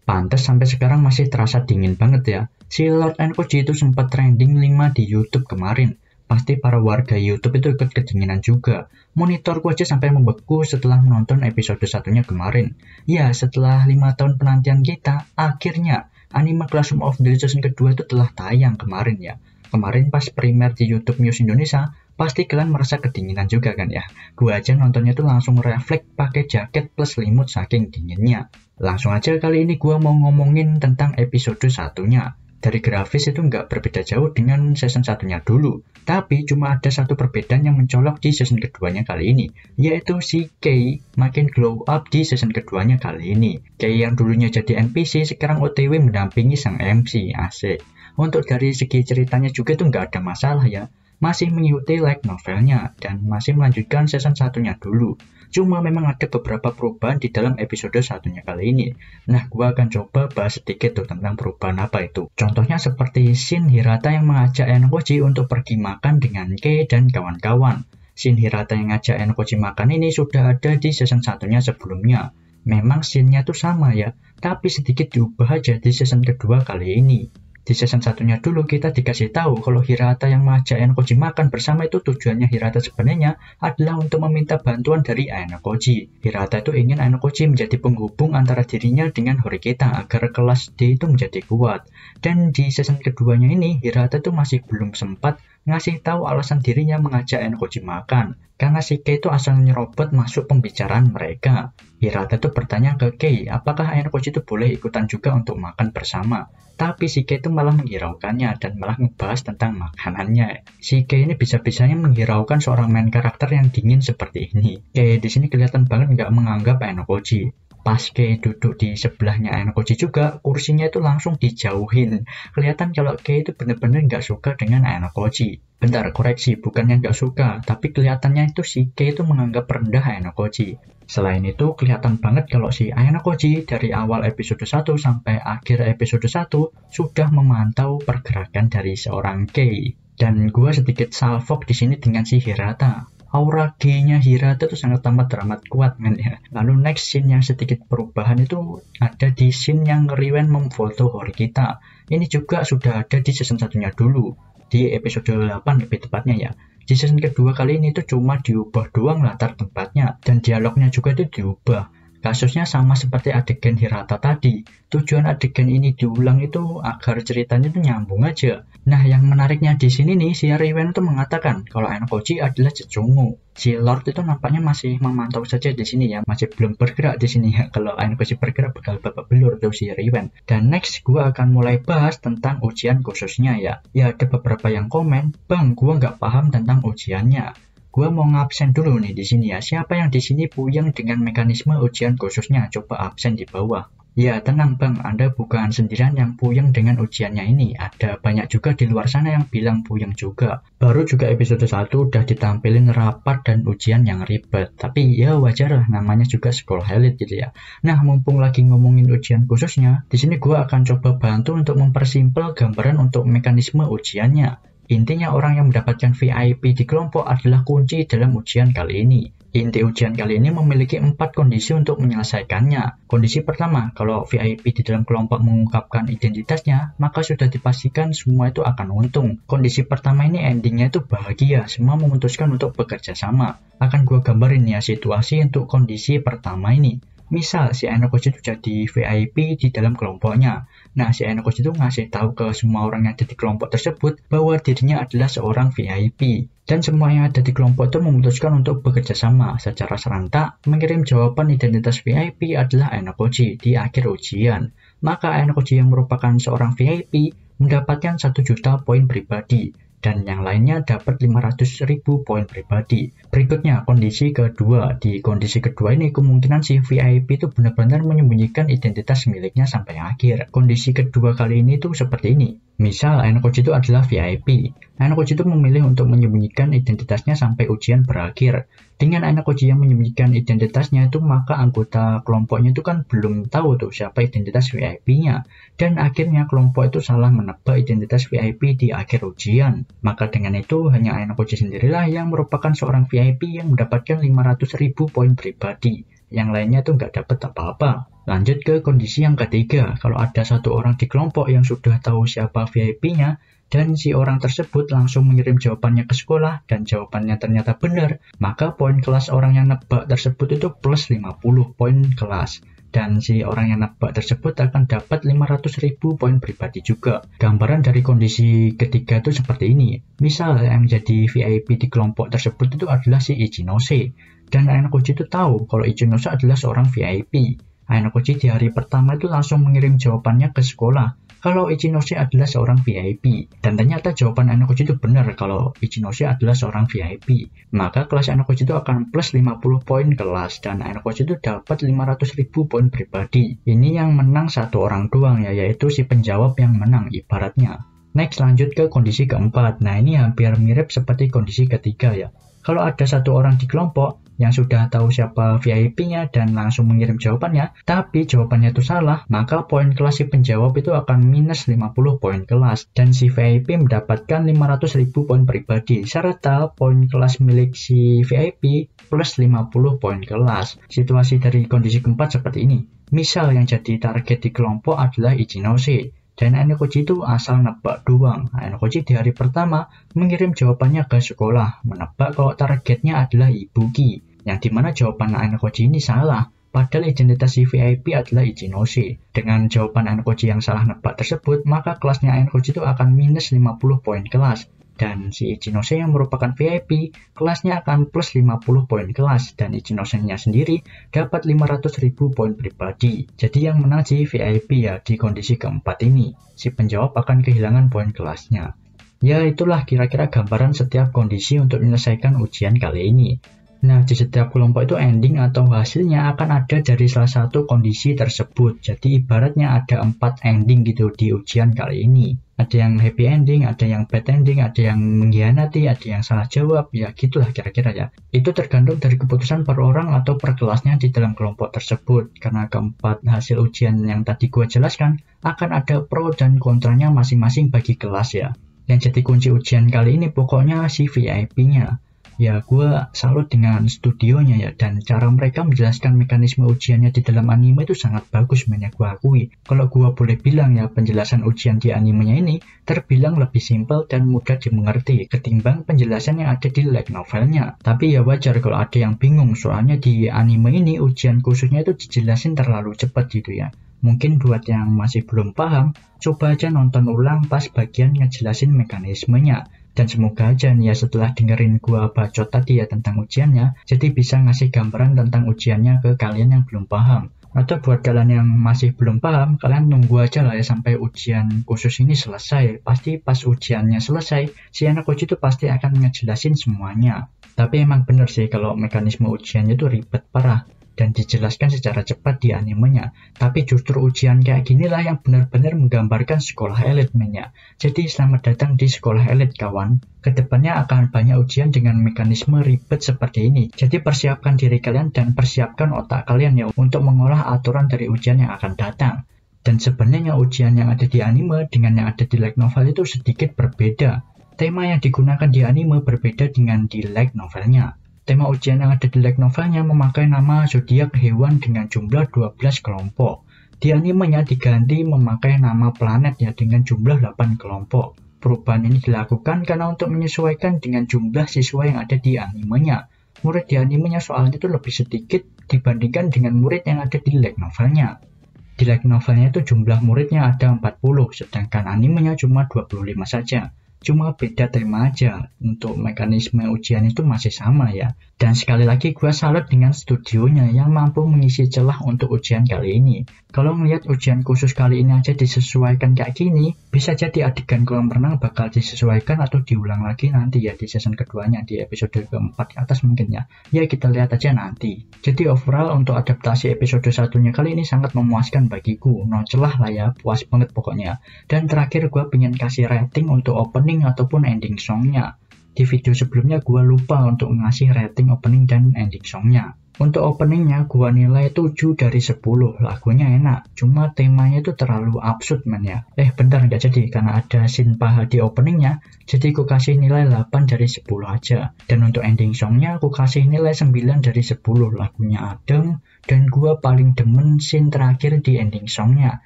Pantes sampai sekarang masih terasa dingin banget ya. Si Lord Enkoji itu sempat trending 5 di YouTube kemarin. Pasti para warga YouTube itu ikut kedinginan juga. Monitorku aja sampai membeku setelah menonton episode satunya kemarin. Ya, setelah 5 tahun penantian kita, akhirnya anime Classroom of the Elite season kedua itu telah tayang kemarin ya. Kemarin pas primer di YouTube News Indonesia, pasti kalian merasa kedinginan juga kan ya. Gua aja nontonnya tuh langsung refleks pakai jaket plus selimut saking dinginnya. Langsung aja kali ini gua mau ngomongin tentang episode satunya. Dari grafis itu nggak berbeda jauh dengan season satunya dulu. Tapi cuma ada satu perbedaan yang mencolok di season keduanya kali ini. Yaitu si Kei makin glow up di season keduanya kali ini. Kei yang dulunya jadi NPC sekarang OTW mendampingi sang MC, asik. Untuk dari segi ceritanya juga itu nggak ada masalah ya. Masih mengikuti light novelnya dan masih melanjutkan season satunya dulu. Cuma memang ada beberapa perubahan di dalam episode satunya kali ini. Nah, gua akan coba bahas sedikit tuh tentang perubahan apa itu. Contohnya seperti scene Hirata yang mengajak Enkoji untuk pergi makan dengan Kei dan kawan-kawan. Scene Hirata yang ngajak Enkoji makan ini sudah ada di season satunya sebelumnya. Memang scene-nya tuh sama ya, tapi sedikit diubah aja di season kedua kali ini. Di season satunya dulu kita dikasih tahu kalau Hirata yang mengajak Enkoji makan bersama itu tujuannya Hirata sebenarnya adalah untuk meminta bantuan dari Enkoji. Hirata itu ingin Enkoji menjadi penghubung antara dirinya dengan Horikita agar kelas D itu menjadi kuat. Dan di season keduanya ini Hirata itu masih belum sempat ngasih tahu alasan dirinya mengajak Enkoji makan. Karena si Kei itu asal nyerobot masuk pembicaraan mereka. Hirata itu bertanya ke Kei apakah Enkoji itu boleh ikutan juga untuk makan bersama. Tapi si Kei itu malah menghiraukannya dan malah ngebahas tentang makanannya. Si Kei ini bisa-bisanya menghiraukan seorang main karakter yang dingin seperti ini. Kei di sini kelihatan banget nggak menganggap Enkoji. Pas Kei duduk di sebelahnya Enkoji juga, kursinya itu langsung dijauhin. Kelihatan kalau Kei itu bener-bener nggak suka dengan Enkoji. Bentar, koreksi, bukannya nggak suka, tapi kelihatannya itu si Kei itu menganggap rendah Enkoji. Selain itu, kelihatan banget kalau si Enkoji dari awal episode 1 sampai akhir episode 1 sudah memantau pergerakan dari seorang Kei. Dan gua sedikit salfok di sini dengan si Hirata. Aura G-nya Hirata itu sangat amat kuat men ya. Lalu next scene yang sedikit perubahan itu ada di scene yang Riwen memfoto Horikita. Ini juga sudah ada di season satunya dulu. Di episode 8 lebih tepatnya ya. Di season kedua kali ini tuh cuma diubah doang latar tempatnya. Dan dialognya juga itu diubah. Kasusnya sama seperti adegan Hirata tadi. Tujuan adegan ini diulang itu agar ceritanya itu nyambung aja. Nah, yang menariknya di sini nih, si Riwen itu mengatakan kalau Enkoji adalah cecungu. Si Lord itu nampaknya masih memantau saja di sini ya, masih belum bergerak di sini ya. Kalau Enkoji bergerak bakal babak belur tuh si Riwen. Dan next gua akan mulai bahas tentang ujian khususnya ya. Ya ada beberapa yang komen, "Bang, gua nggak paham tentang ujiannya." Gua mau ngabsen dulu nih di sini ya. Siapa yang di sini puyeng dengan mekanisme ujian khususnya? Coba absen di bawah. Ya tenang bang, Anda bukan sendirian yang puyeng dengan ujiannya ini. Ada banyak juga di luar sana yang bilang puyeng juga. Baru juga episode 1 udah ditampilin rapat dan ujian yang ribet. Tapi ya wajar lah, namanya juga sekolah elit gitu ya. Nah mumpung lagi ngomongin ujian khususnya, di sini gua akan coba bantu untuk mempersimpel gambaran untuk mekanisme ujiannya. Intinya orang yang mendapatkan VIP di kelompok adalah kunci dalam ujian kali ini. Inti ujian kali ini memiliki 4 kondisi untuk menyelesaikannya. Kondisi pertama, kalau VIP di dalam kelompok mengungkapkan identitasnya, maka sudah dipastikan semua itu akan untung. Kondisi pertama ini endingnya itu bahagia, semua memutuskan untuk bekerja sama. Akan gue gambarin ya situasi untuk kondisi pertama ini. Misal si Enkoji itu jadi VIP di dalam kelompoknya. Nah, si Enkoji itu ngasih tahu ke semua orang yang ada di kelompok tersebut bahwa dirinya adalah seorang VIP. Dan semua yang ada di kelompok itu memutuskan untuk bekerja sama secara serentak mengirim jawaban identitas VIP adalah Enkoji di akhir ujian. Maka Enkoji yang merupakan seorang VIP mendapatkan 1 juta poin pribadi. Dan yang lainnya dapat 500.000 poin pribadi. Berikutnya kondisi kedua. Di kondisi kedua ini kemungkinan si VIP itu benar-benar menyembunyikan identitas miliknya sampai akhir. Kondisi kedua kali ini tuh seperti ini. Misal Enkoji itu adalah VIP. Enkoji itu memilih untuk menyembunyikan identitasnya sampai ujian berakhir. Dengan Enkoji yang menyembunyikan identitasnya itu maka anggota kelompoknya itu kan belum tahu tuh siapa identitas VIP-nya. Dan akhirnya kelompok itu salah menebak identitas VIP di akhir ujian. Maka dengan itu hanya Enkoji sendirilah yang merupakan seorang VIP yang mendapatkan 500.000 poin pribadi. yang lainnya tuh nggak dapat apa-apa. Lanjut ke kondisi yang ketiga, kalau ada satu orang di kelompok yang sudah tahu siapa VIP-nya, dan si orang tersebut langsung mengirim jawabannya ke sekolah dan jawabannya ternyata benar, maka poin kelas orang yang nebak tersebut itu plus 50 poin kelas. Dan si orang yang nebak tersebut akan dapat 500.000 poin pribadi juga. Gambaran dari kondisi ketiga itu seperti ini. Misal yang jadi VIP di kelompok tersebut itu adalah si Ichinose. Dan Ayanokoji itu tahu kalau Ichinose adalah seorang VIP. Ayanokoji di hari pertama itu langsung mengirim jawabannya ke sekolah kalau Ichinose adalah seorang VIP. Dan ternyata jawaban Ayanokoji itu benar kalau Ichinose adalah seorang VIP. Maka kelas Ayanokoji itu akan plus 50 poin kelas dan Ayanokoji itu dapat 500.000 poin pribadi. Ini yang menang satu orang doang ya, yaitu si penjawab yang menang ibaratnya. Next, lanjut ke kondisi keempat. Nah, ini hampir mirip seperti kondisi ketiga ya. Kalau ada satu orang di kelompok yang sudah tahu siapa VIP-nya dan langsung mengirim jawabannya, tapi jawabannya itu salah, maka poin kelas si penjawab itu akan minus 50 poin kelas, dan si VIP mendapatkan 500.000 poin pribadi, serta poin kelas milik si VIP plus 50 poin kelas. Situasi dari kondisi keempat seperti ini. Misal yang jadi target di kelompok adalah Ichinose. Dan Ayanokoji itu asal nebak doang. Ayanokoji di hari pertama mengirim jawabannya ke sekolah, menebak kalau targetnya adalah Ibuki, yang dimana jawaban Ayanokoji ini salah, padahal identitas si VIP adalah Ichinose. Dengan jawaban Ayanokoji yang salah nebak tersebut, maka kelasnya Ayanokoji itu akan minus 50 poin kelas. Dan si Ichinose yang merupakan VIP, kelasnya akan plus 50 poin kelas, dan Ichinose-nya sendiri dapat 500.000 poin pribadi. Jadi yang menang si VIP ya di kondisi keempat ini. Si penjawab akan kehilangan poin kelasnya. Ya itulah kira-kira gambaran setiap kondisi untuk menyelesaikan ujian kali ini. Nah, di setiap kelompok itu ending atau hasilnya akan ada dari salah satu kondisi tersebut. Jadi ibaratnya ada 4 ending gitu di ujian kali ini. Ada yang happy ending, ada yang bad ending, ada yang mengkhianati, ada yang salah jawab, ya gitulah kira-kira ya. Itu tergantung dari keputusan per orang atau per kelasnya di dalam kelompok tersebut. Karena keempat hasil ujian yang tadi gue jelaskan, akan ada pro dan kontranya masing-masing bagi kelas ya. Yang jadi kunci ujian kali ini pokoknya si VIP-nya. Ya, gue salut dengan studionya ya, dan cara mereka menjelaskan mekanisme ujiannya di dalam anime itu sangat bagus, gue akui. Kalau gue boleh bilang ya, penjelasan ujian di animenya ini terbilang lebih simpel dan mudah dimengerti ketimbang penjelasan yang ada di light novelnya. Tapi ya wajar kalau ada yang bingung, soalnya di anime ini ujian khususnya itu dijelasin terlalu cepat gitu ya. Mungkin buat yang masih belum paham, coba aja nonton ulang pas bagian ngejelasin mekanismenya. Dan semoga aja nih ya setelah dengerin gua bacot tadi ya tentang ujiannya, jadi bisa ngasih gambaran tentang ujiannya ke kalian yang belum paham. Atau buat kalian yang masih belum paham, kalian nunggu aja lah ya sampai ujian khusus ini selesai. Pasti pas ujiannya selesai, si Ayanokoji itu pasti akan ngejelasin semuanya. Tapi emang bener sih kalau mekanisme ujiannya itu ribet parah dan dijelaskan secara cepat di animenya. Tapi justru ujian kayak ginilah yang benar-benar menggambarkan sekolah elit mainnya. Jadi selamat datang di sekolah elit kawan. Kedepannya akan banyak ujian dengan mekanisme ribet seperti ini. Jadi persiapkan diri kalian dan persiapkan otak kalian ya untuk mengolah aturan dari ujian yang akan datang. Dan sebenarnya ujian yang ada di anime dengan yang ada di light novel itu sedikit berbeda. Tema yang digunakan di anime berbeda dengan di light novelnya. Tema ujian yang ada di light novelnya memakai nama zodiak hewan dengan jumlah 12 kelompok. Di animenya diganti memakai nama planet ya dengan jumlah 8 kelompok. Perubahan ini dilakukan karena untuk menyesuaikan dengan jumlah siswa yang ada di animenya. Murid di animenya soalnya itu lebih sedikit dibandingkan dengan murid yang ada di light novelnya. Di light novelnya itu jumlah muridnya ada 40, sedangkan animenya cuma 25 saja. Cuma beda tema aja, untuk mekanisme ujian itu masih sama ya. Dan sekali lagi gue salut dengan studionya yang mampu mengisi celah untuk ujian kali ini. Kalau melihat ujian khusus kali ini aja disesuaikan kayak gini, bisa jadi adegan kolam renang bakal disesuaikan atau diulang lagi nanti ya di season keduanya, di episode keempat ke atas mungkin ya. Ya kita lihat aja nanti. Jadi overall untuk adaptasi episode satunya kali ini sangat memuaskan bagiku. No celah lah ya, puas banget pokoknya. Dan terakhir gue pengen kasih rating untuk opening ataupun ending songnya. Di video sebelumnya gue lupa untuk ngasih rating opening dan ending songnya. Untuk openingnya gua nilai 7 dari 10. Lagunya enak, cuma temanya itu terlalu absurd men ya. Bentar, nggak jadi karena ada scene paha di openingnya, jadi gua kasih nilai 8 dari 10 aja. Dan untuk ending songnya gua kasih nilai 9 dari 10. Lagunya adem, dan gua paling demen scene terakhir di ending songnya.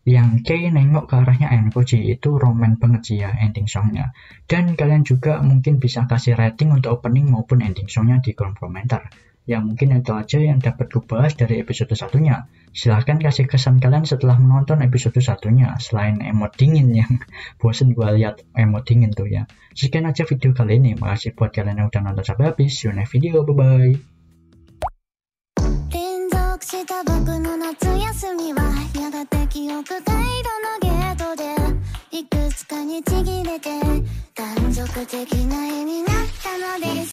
Yang Kei nengok ke arahnya Enkoji, itu roman banget sih ya ending songnya. Dan kalian juga mungkin bisa kasih rating untuk opening maupun ending songnya di kolom komentar. Ya mungkin itu aja yang dapat gue bahas dari episode satunya. Silahkan kasih kesan kalian setelah menonton episode satunya, selain emot dingin yang bosen gue lihat emot dingin tuh ya. Sekian aja video kali ini, makasih buat kalian yang udah nonton sampai habis. See you next video, bye bye. した僕の夏休みはやがて記憶回路のゲートでいくつかにちぎれて断続的な絵になったのです